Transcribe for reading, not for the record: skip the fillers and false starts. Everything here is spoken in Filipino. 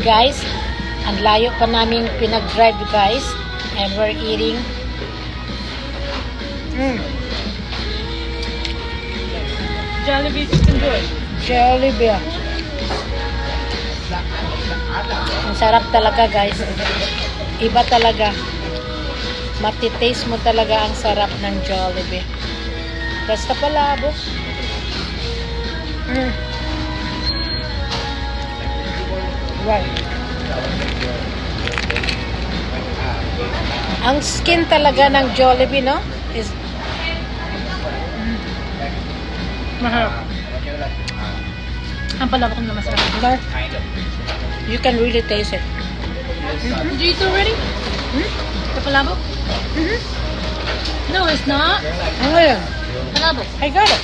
Guys, ang layo pa namin pinag-drive guys. And we're eating. Jollibee chicken joy. Jollibee. Ang sarap talaga guys. Iba talaga. Matitaste mo talaga ang sarap ng Jollibee. Basta palabo. Right. Ang skin talaga ng Jollibee, no? Is Mahal. Ang palabok na masarap. no? You can really taste it. Did you eat already? The palabok? No, it's not. Ano yun? Palabok. I got it.